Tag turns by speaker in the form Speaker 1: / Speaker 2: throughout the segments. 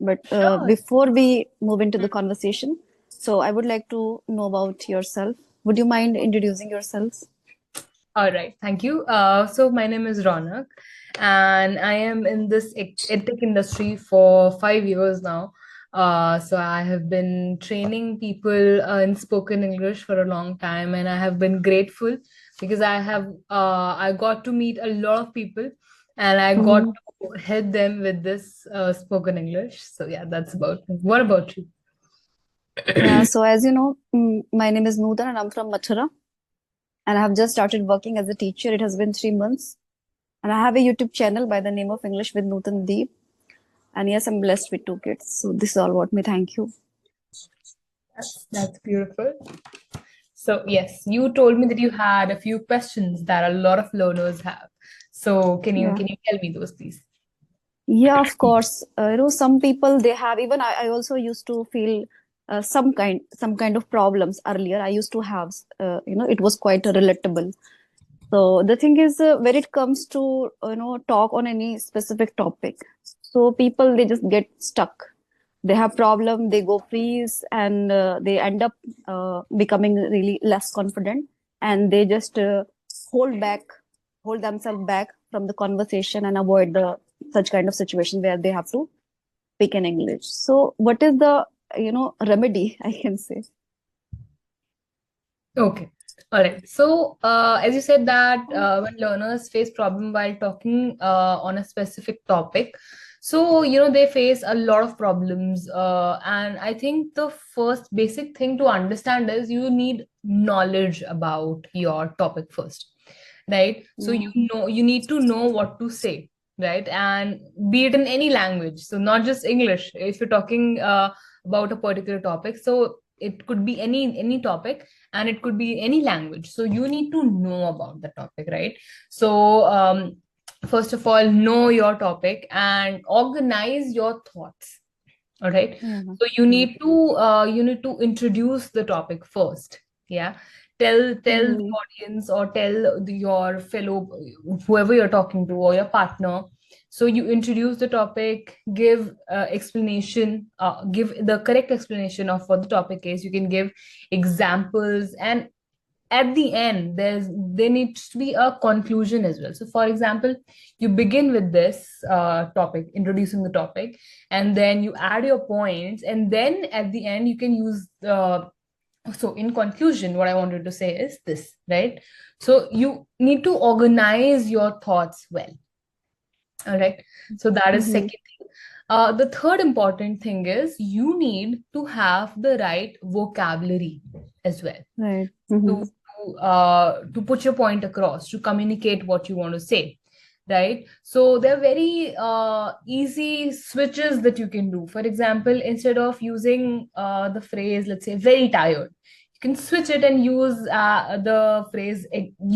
Speaker 1: But
Speaker 2: Sure.
Speaker 1: before we move into the conversation, so I would like to know about yourself. Would you mind introducing yourself?
Speaker 2: All right. Thank you. So my name is Ronak, and I am in this edtech industry for 5 years now. So I have been training people in spoken English for a long time, and I have been grateful because I got to meet a lot of people, and I got
Speaker 1: Mhm.
Speaker 2: to help them with this spoken English. So yeah, that's about me. What about you?
Speaker 1: Yeah, so as you know, my name is Nootan and I'm from Mathura. And I have just started working as a teacher. It has been 3 months. And I have a YouTube channel by the name of English with Nootan Deep. And yes, I'm blessed with 2 kids. So this is all about me. Thank you.
Speaker 2: That's beautiful. So yes, you told me that you had a few questions that a lot of learners have. So can you
Speaker 1: Yeah.
Speaker 2: can you tell me those, please?
Speaker 1: Yeah, of course. Some people they have even I also used to feel some kind of problems earlier. I used to have it was quite relatable. So the thing is, when it comes to talk on any specific topic, so people they just get stuck. They have problem, they go freeze, and they end up becoming really less confident, and they just hold back, hold themselves back from the conversation and avoid the such kind of situation where they have to speak in English. So what is the remedy? I can say.
Speaker 2: Okay. All right. So, as you said that when learners face problem while talking on a specific topic, so they face a lot of problems, and I think the first basic thing to understand is you need knowledge about your topic first, right? So
Speaker 1: Yeah.
Speaker 2: you need to know what to say, right? And be it in any language, so not just English. If you're talking about a particular topic, so it could be any topic and it could be any language, so you need to know about the topic, right? So first of all, know your topic and organize your thoughts. All right.
Speaker 1: Yeah.
Speaker 2: So you
Speaker 1: Yeah.
Speaker 2: need to introduce the topic first. Yeah. Tell the
Speaker 1: Mhm.
Speaker 2: audience or tell your fellow, whoever you're talking to, or your partner. So you introduce the topic, give explanation, give the correct explanation of what the topic is. You can give examples, and at the end there needs to be a conclusion as well. So for example, you begin with this topic, introducing the topic, and then you add your points, and then at the end you can use so in conclusion, what I wanted to say is this, right? So you need to organize your thoughts well. All right. So that is
Speaker 1: Mhm.
Speaker 2: second thing. The third important thing is you need to have the right vocabulary as well
Speaker 1: Right. Mhm.
Speaker 2: to put your point across, to communicate what you want to say, right? So there are very easy switches that you can do. For example, instead of using the phrase, let's say, very tired, you can switch it and use the phrase,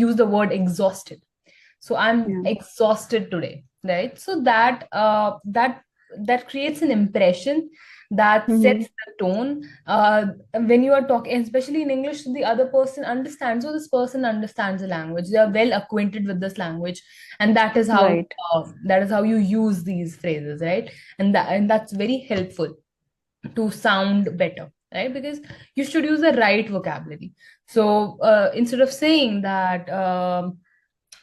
Speaker 2: use the word exhausted. So I'm
Speaker 1: Yeah.
Speaker 2: exhausted today, right? So that creates an impression that
Speaker 1: Mhm.
Speaker 2: sets the tone when you are talking, especially in English, so the other person understands. So this person understands the language, they are well acquainted with this language, and
Speaker 1: Right.
Speaker 2: that is how you use these phrases, right? And that's very helpful to sound better, right? Because you should use the right vocabulary. So instead of saying that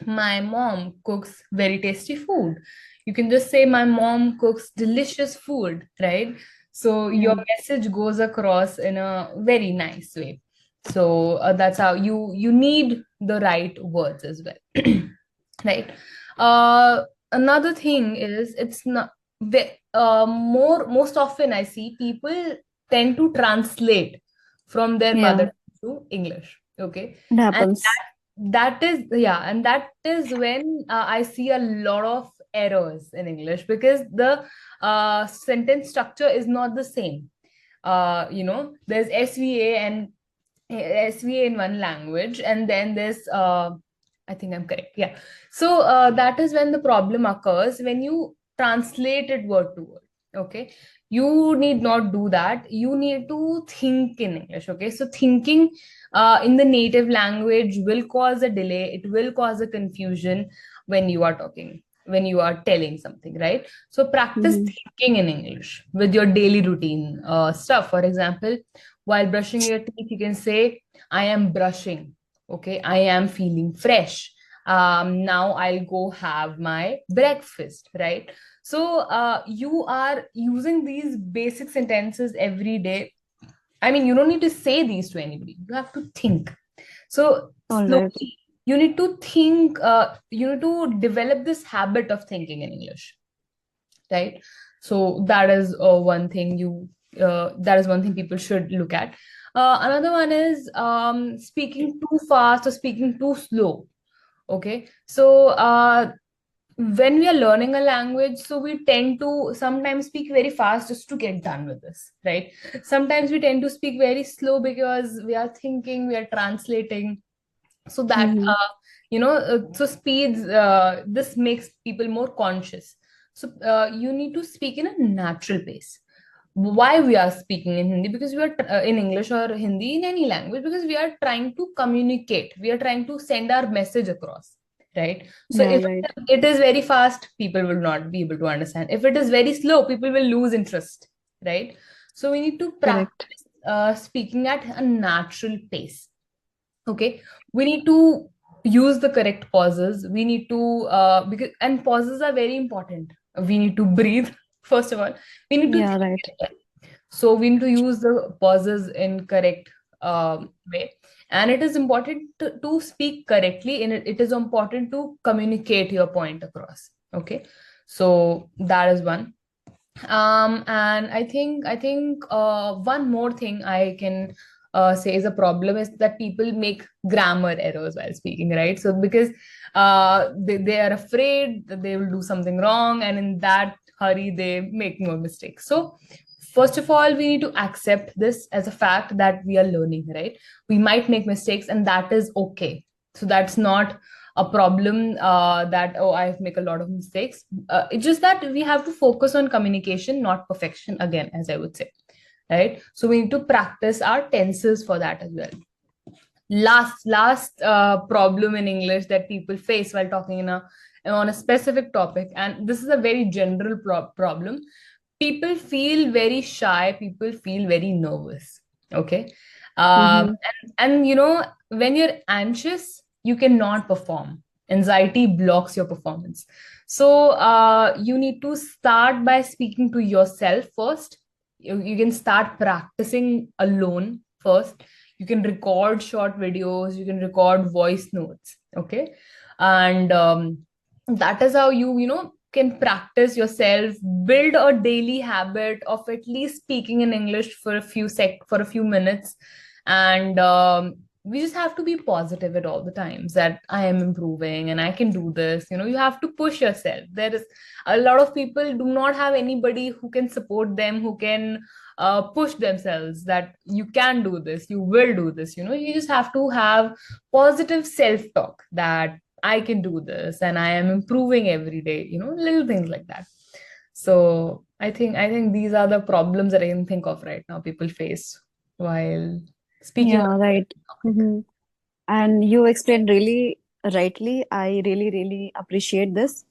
Speaker 2: my mom cooks very tasty food, you can just say my mom cooks delicious food, right? So your
Speaker 1: Yeah.
Speaker 2: message goes across in a very nice way. So that's how you need the right words as well. Right. Another thing is, it's not most often I see people tend to translate from their mother
Speaker 1: Yeah.
Speaker 2: tongue to English. Okay.
Speaker 1: It
Speaker 2: And
Speaker 1: happens.
Speaker 2: that is, yeah, and that is when I see a lot of errors in English, because the sentence structure is not the same. There's SVA in one language, and then there's I think I'm correct. Yeah. So that is when the problem occurs, when you translate it word to word. Okay. You need not do that. You need to think in English. Okay. So thinking in the native language will cause a delay. It will cause a confusion when you are talking. when you are telling something, right? So practice
Speaker 1: Mm-hmm.
Speaker 2: thinking in English with your daily routine stuff. For example, while brushing your teeth, you can say, I am brushing. Okay, I am feeling fresh. Now I'll go have my breakfast, right? So you are using these basic sentences every day. I mean, you don't need to say these to anybody. You have to think. So
Speaker 1: All right.
Speaker 2: slowly, you need to think, you need to develop this habit of thinking in English, right? So that is one thing that is one thing people should look at. Another one is speaking too fast or speaking too slow. Okay, so when we are learning a language, so we tend to sometimes speak very fast just to get done with this, right? Sometimes we tend to speak very slow because we are thinking, we are translating. So that
Speaker 1: Mm-hmm.
Speaker 2: so speeds, this makes people more conscious. So you need to speak in a natural pace. Why we are speaking in Hindi? Because we are in English or Hindi, in any language, because we are trying to communicate, we are trying to send our message across, right? So
Speaker 1: Yeah,
Speaker 2: if
Speaker 1: right.
Speaker 2: it is very fast, people will not be able to understand. If it is very slow, people will lose interest, right? So we need to
Speaker 1: Correct.
Speaker 2: practice speaking at a natural pace. Okay, we need to use the correct pauses. We need to because and pauses are very important. We need to breathe first of all. We need to
Speaker 1: Yeah,
Speaker 2: think
Speaker 1: right.
Speaker 2: as well. So we need to use the pauses in correct way. And it is important to speak correctly, and it is important to communicate your point across. Okay, so that is one. And I think one more thing I can say is a problem is that people make grammar errors while speaking, right? So because they are afraid that they will do something wrong, and in that hurry they make more mistakes. So first of all, we need to accept this as a fact that we are learning, right? We might make mistakes, and that is okay. So that's not a problem, that oh, I make a lot of mistakes. It's just that we have to focus on communication, not perfection, again, as I would say, right? So we need to practice our tenses for that as well. Last problem in English that people face while talking on a specific topic, and this is a very general problem. People feel very shy, people feel very nervous. Okay,
Speaker 1: Mm-hmm.
Speaker 2: and when you're anxious, you cannot perform. Anxiety blocks your performance. So you need to start by speaking to yourself first. You can start practicing alone first. You can record short videos, you can record voice notes. Okay, and that is how you can practice yourself, build a daily habit of at least speaking in English for a few minutes. And we just have to be positive at all the times that I am improving and I can do this. You have to push yourself. There is a lot of people do not have anybody who can support them, who can push themselves, that you can do this, you will do this. You just have to have positive self talk that I can do this and I am improving every day, little things like that. So I think these are the problems that I can think of right now people face while speaking
Speaker 1: Yeah,
Speaker 2: on
Speaker 1: right.
Speaker 2: a topic.
Speaker 1: Mm-hmm. And you explained really rightly. I really, really appreciate this.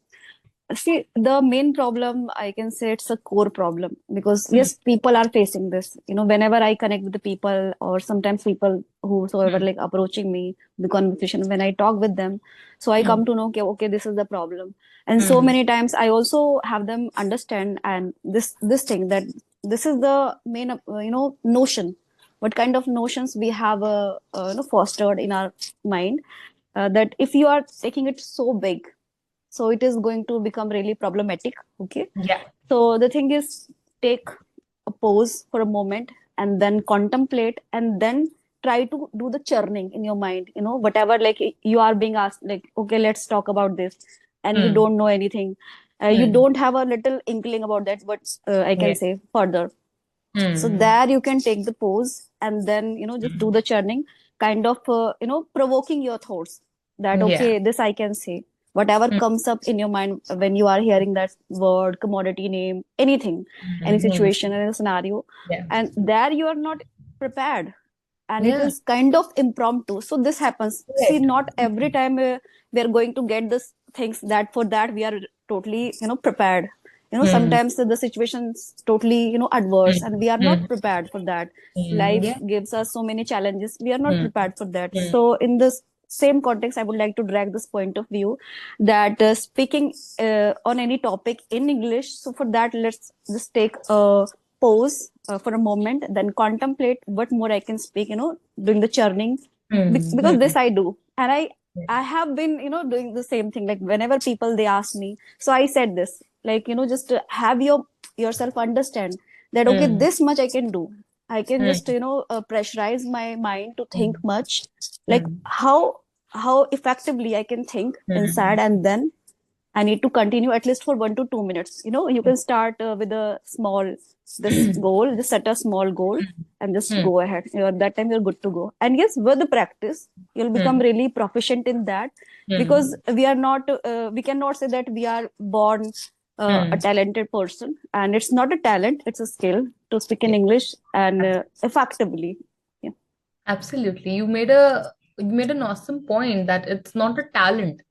Speaker 1: See, the main problem, I can say it's a core problem because
Speaker 2: Mm,
Speaker 1: yes, people are facing this. Whenever I connect with the people or sometimes people whosoever
Speaker 2: mm,
Speaker 1: like approaching me, the conversation, when I talk with them, so I come
Speaker 2: mm,
Speaker 1: to know, okay, this is the problem. And so
Speaker 2: mm,
Speaker 1: many times I also have them understand and this thing that this is the main, notion. What kind of notions we have, fostered in our mind, that if you are taking it so big, so it is going to become really problematic. Okay,
Speaker 2: yeah.
Speaker 1: so the thing is, take a pause for a moment and then contemplate and then try to do the churning in your mind, whatever like you are being asked, like, okay, let's talk about this, and you
Speaker 2: Mm,
Speaker 1: don't know anything. You
Speaker 2: mm,
Speaker 1: don't have a little inkling about that, but I can
Speaker 2: yeah.
Speaker 1: say further. So
Speaker 2: Mm,
Speaker 1: there you can take the pause and then just do
Speaker 2: mm,
Speaker 1: the churning, kind of provoking your thoughts, that
Speaker 2: yeah.
Speaker 1: okay, this I can say, whatever
Speaker 2: Mm,
Speaker 1: comes up in your mind when you are hearing that word, commodity name, anything, any
Speaker 2: mm,
Speaker 1: situation, any scenario,
Speaker 2: yeah.
Speaker 1: and there you are not prepared, and it
Speaker 2: Yeah.
Speaker 1: is kind of impromptu. So this happens. See,
Speaker 2: Correct.
Speaker 1: not every time we are going to get this things that for that we are totally, prepared. Sometimes the situation's totally, adverse, and we are not prepared for that. Life
Speaker 2: Yeah.
Speaker 1: gives us so many challenges. We are not prepared for that. So in this same context, I would like to drag this point of view that speaking on any topic in English. So for that, let's just take a pause for a moment, then contemplate what more I can speak, during the churning, because this I do, and I have been, doing the same thing. Like whenever people they ask me, so I said this, like, just to have yourself understand that okay, this much I can do. I can just, pressurize my mind to think much, like how effectively I can think inside, and then I need to continue at least for 1 to 2 minutes. You can start with a small this goal, just set a small goal and just go ahead. That time you're good to go. And yes, with the practice, you'll become really proficient in that, because we cannot say that we are born a talented person, and it's not a talent; it's a skill to speak in English and effectively. Yeah.
Speaker 2: Absolutely. You made an awesome point that it's not a talent.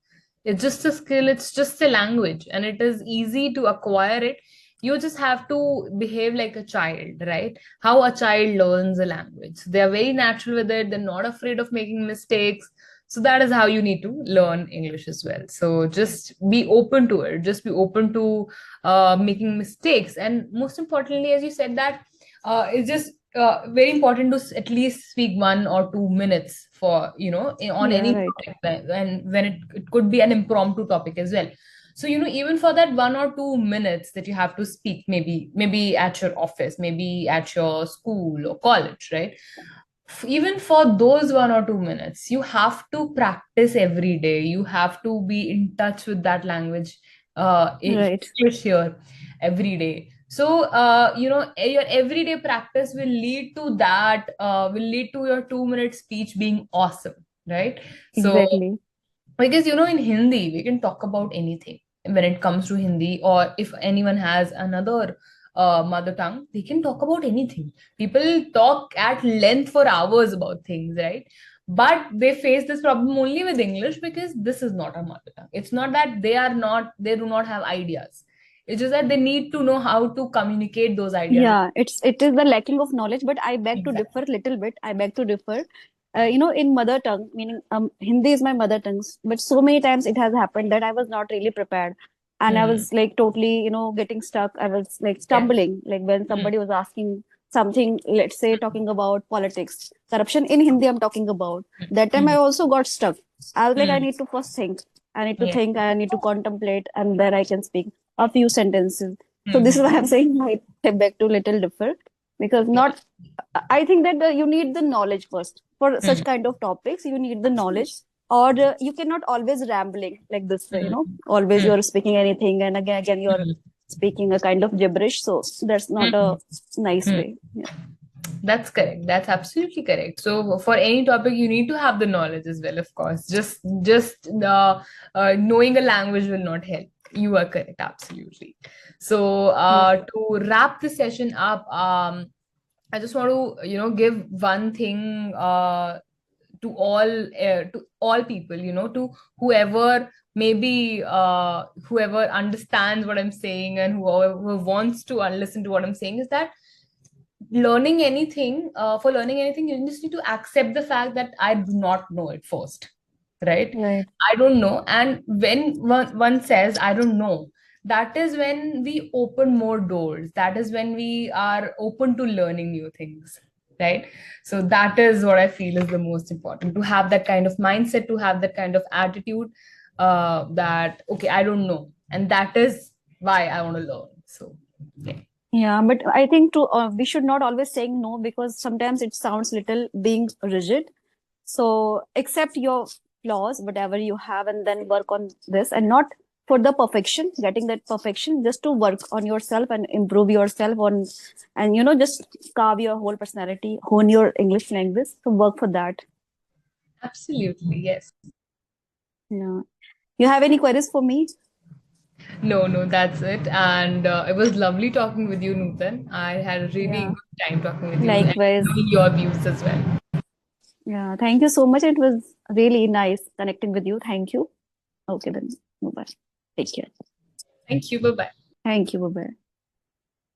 Speaker 2: It's just a skill, it's just a language, and it is easy to acquire it. You just have to behave like a child, right? How a child learns a language. They're very natural with it, they're not afraid of making mistakes. So that is how you need to learn English as well. So just be open to it, just be open to making mistakes. And most importantly, as you said, that it's just very important to at least speak 1 or 2 minutes for on
Speaker 1: Yeah.
Speaker 2: any
Speaker 1: Right.
Speaker 2: topic, and when it could be an impromptu topic as well. So even for that 1 or 2 minutes that you have to speak, maybe at your office, maybe at your school or college, right? Even for those 1 or 2 minutes, you have to practice every day. You have to be in touch with that language,
Speaker 1: Right.
Speaker 2: English here every day. So your everyday practice will lead to that, will lead to your 2 minute speech being awesome, right? So
Speaker 1: Exactly.
Speaker 2: because in Hindi we can talk about anything when it comes to Hindi, or if anyone has another mother tongue, they can talk about anything. People talk at length for hours about things, right? But they face this problem only with English because this is not a mother tongue. It's not that they do not have ideas. It's just that they need to know how to communicate those ideas.
Speaker 1: Yeah, it is the lacking of knowledge, but I beg to differ
Speaker 2: Exactly.
Speaker 1: a little bit. I beg to differ. In mother tongue, meaning Hindi is my mother tongue, but so many times it has happened that I was not really prepared, and I
Speaker 2: Hmm.
Speaker 1: was like totally, getting stuck. I was like
Speaker 2: Yeah.
Speaker 1: stumbling, like when
Speaker 2: Hmm.
Speaker 1: somebody was asking something, let's say talking about politics, corruption in Hindi, I'm talking about. That time I
Speaker 2: Hmm.
Speaker 1: also got stuck. I was like, I
Speaker 2: Hmm.
Speaker 1: need to first think. I need to
Speaker 2: Yeah.
Speaker 1: think. I need to contemplate, and then I can speak a few sentences. So this is why
Speaker 2: Hmm.
Speaker 1: I'm saying I beg to little differ, because
Speaker 2: Yeah.
Speaker 1: not. I think that you need the knowledge first for such
Speaker 2: Hmm.
Speaker 1: kind of topics. You need the knowledge,
Speaker 2: Absolutely.
Speaker 1: or you cannot always rambling like this way.
Speaker 2: Hmm.
Speaker 1: Always
Speaker 2: Hmm.
Speaker 1: you're speaking anything, and again you're
Speaker 2: Hmm.
Speaker 1: speaking a kind of gibberish. So that's not
Speaker 2: Hmm.
Speaker 1: a nice
Speaker 2: Hmm.
Speaker 1: way. Yeah.
Speaker 2: That's correct. That's absolutely correct. So for any topic, you need to have the knowledge as well, of course. Just the knowing a language will not help. You are correct, absolutely. So
Speaker 1: Yeah.
Speaker 2: to wrap the session up, I just want to give one thing to all people, to whoever maybe whoever understands what I'm saying, and whoever wants to listen to what I'm saying, is that for learning anything, you just need to accept the fact that I do not know it first, right?
Speaker 1: Right.
Speaker 2: I don't know. And when one says I don't know, that is when we open more doors, that is when we are open to learning new things, right? So that is what I feel is the most important, to have that kind of mindset, to have that kind of attitude, that okay, I don't know, and that is why I want to learn. So yeah.
Speaker 1: Yeah, but I think we should not always saying no, because sometimes it sounds little being rigid. So accept your flaws, whatever you have, and then work on this, and not for the perfection, getting that perfection, just to work on yourself and improve yourself on, and just carve your whole personality, hone your English language. So work for that.
Speaker 2: Absolutely, yes.
Speaker 1: Yeah. You have any queries for me?
Speaker 2: No, no, that's it. And it was lovely talking with you, Nootan. I had a really
Speaker 1: Yeah.
Speaker 2: good time talking with you and
Speaker 1: Likewise.
Speaker 2: knowing your views as well.
Speaker 1: Yeah. Thank you so much. It was really nice connecting with you. Thank you. Okay then. Bye. Take care.
Speaker 2: Thank you. Bye bye.
Speaker 1: Thank you. Bye bye.